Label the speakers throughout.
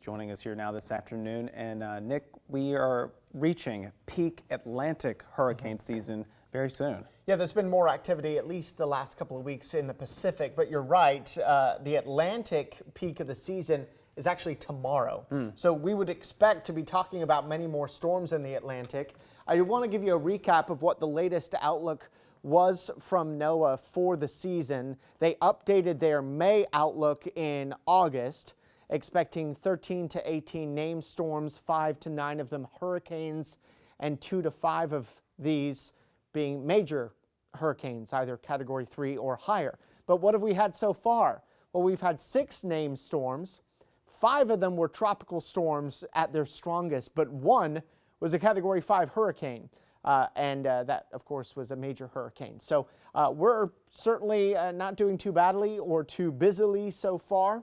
Speaker 1: Joining us here now this afternoon. And Nick, we are reaching peak Atlantic hurricane season very soon.
Speaker 2: Yeah, there's been more activity at least the last couple of weeks in the Pacific, but you're right, the Atlantic peak of the season is actually tomorrow. So we would expect to be talking about many more storms in the Atlantic. I want to give you a recap of what the latest outlook was from NOAA for the season. They updated their May outlook in August, expecting 13 to 18 named storms, 5 to 9 of them hurricanes, and 2 to 5 of these being major hurricanes, either Category 3 or higher. But what have we had so far? Well, we've had 6 named storms. 5 of them were tropical storms at their strongest, but 1 was a Category 5 hurricane. That, of course, was a major hurricane. So we're certainly not doing too badly or too busily so far,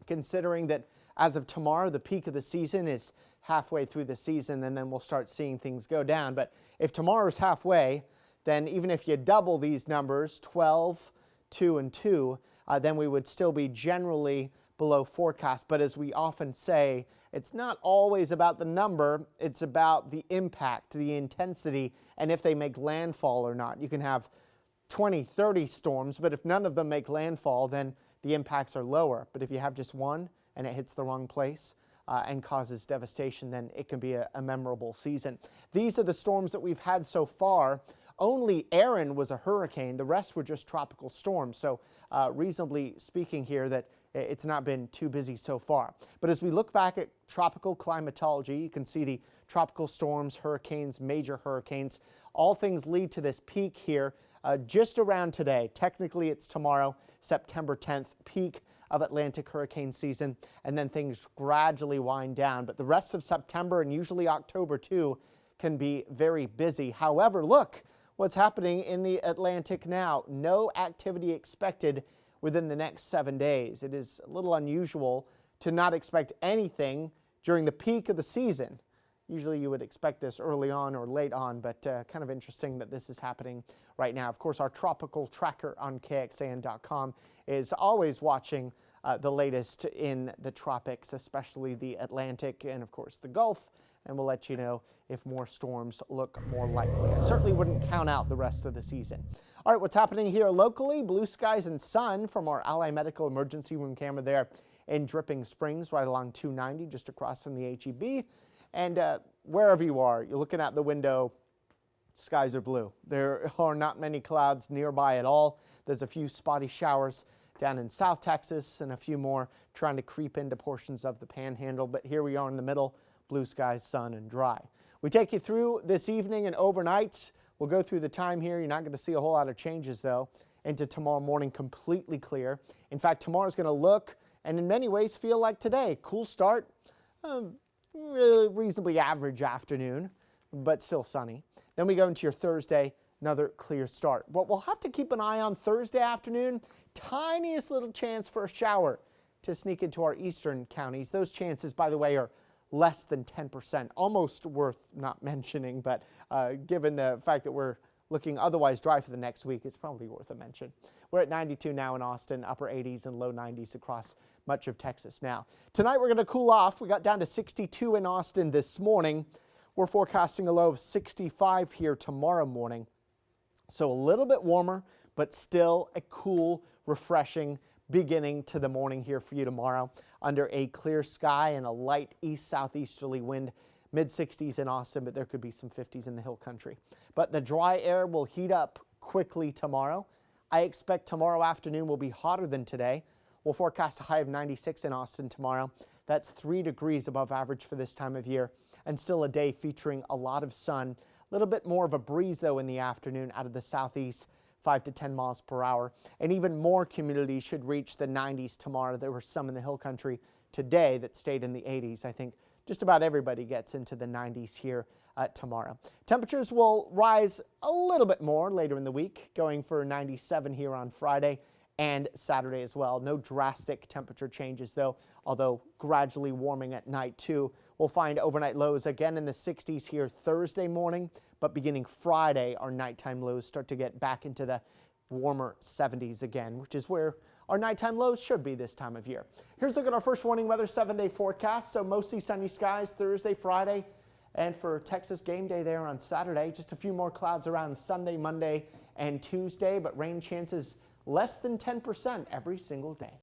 Speaker 2: considering that as of tomorrow, the peak of the season is halfway through the season, and then we'll start seeing things go down. But if tomorrow's halfway, then even if you double these numbers, 12, 2, and 2, then we would still be generally below forecast. But as we often say, it's not always about the number, it's about the impact, the intensity, and if they make landfall or not. You can have 20, 30 storms, but if none of them make landfall, then the impacts are lower. But if you have just one and it hits the wrong place and causes devastation, then it can be a memorable season. These are the storms that we've had so far. Only Erin was a hurricane. The rest were just tropical storms. So reasonably speaking here, that it's not been too busy so far. But as we look back at tropical climatology, you can see the tropical storms, hurricanes, major hurricanes. All things lead to this peak here just around today. Technically, it's tomorrow, September 10th, peak of Atlantic hurricane season, and then things gradually wind down. But the rest of September and usually October too can be very busy. However, look what's happening in the Atlantic now. No activity expected within the next 7 days. It is a little unusual to not expect anything during the peak of the season. Usually you would expect this early on or late on, but kind of interesting that this is happening right now. Of course, our tropical tracker on KXAN.com is always watching the latest in the tropics, especially the Atlantic and, of course, the Gulf, and we'll let you know if more storms look more likely. I certainly wouldn't count out the rest of the season. All right, what's happening here locally? Blue skies and sun from our Ally Medical emergency room camera there in Dripping Springs, right along 290, just across from the HEB. And wherever you are, you're looking out the window, skies are blue. There are not many clouds nearby at all. There's a few spotty showers down in South Texas and a few more trying to creep into portions of the Panhandle. But here we are in the middle, blue skies, sun, and dry. We take you through this evening and overnight. We'll go through the time here. You're not going to see a whole lot of changes, though, into tomorrow morning, completely clear. In fact, tomorrow's going to look and in many ways feel like today. Cool start. Reasonably average afternoon, but still sunny. Then we go into your Thursday, another clear start. What we'll have to keep an eye on Thursday afternoon, tiniest little chance for a shower to sneak into our eastern counties. Those chances, by the way, are less than 10%, almost worth not mentioning, but given the fact that we're looking otherwise dry for the next week, it's probably worth a mention. We're at 92 now in Austin, upper 80s and low 90s across much of Texas now. Tonight we're going to cool off. We got down to 62 in Austin this morning. We're forecasting a low of 65 here tomorrow morning. So a little bit warmer, but still a cool, refreshing beginning to the morning here for you tomorrow under a clear sky and a light east-southeasterly wind. Mid-60s in Austin, but there could be some 50s in the hill country. But the dry air will heat up quickly tomorrow. I expect tomorrow afternoon will be hotter than today. We'll forecast a high of 96 in Austin tomorrow. That's 3 degrees above average for this time of year, and still a day featuring a lot of sun. A little bit more of a breeze, though, in the afternoon out of the southeast, 5 to 10 miles per hour. And even more communities should reach the 90s tomorrow. There were some in the hill country today that stayed in the 80s. I think just about everybody gets into the 90s here tomorrow. Temperatures will rise a little bit more later in the week, going for 97 here on Friday and Saturday as well. No drastic temperature changes, though, although gradually warming at night, too. We'll find overnight lows again in the 60s here Thursday morning, but beginning Friday, our nighttime lows start to get back into the warmer 70s again, which is where our nighttime lows should be this time of year. Here's a look at our first warning weather 7-day forecast. So mostly sunny skies Thursday, Friday, and for Texas game day there on Saturday. Just a few more clouds around Sunday, Monday, and Tuesday, but rain chances less than 10% every single day.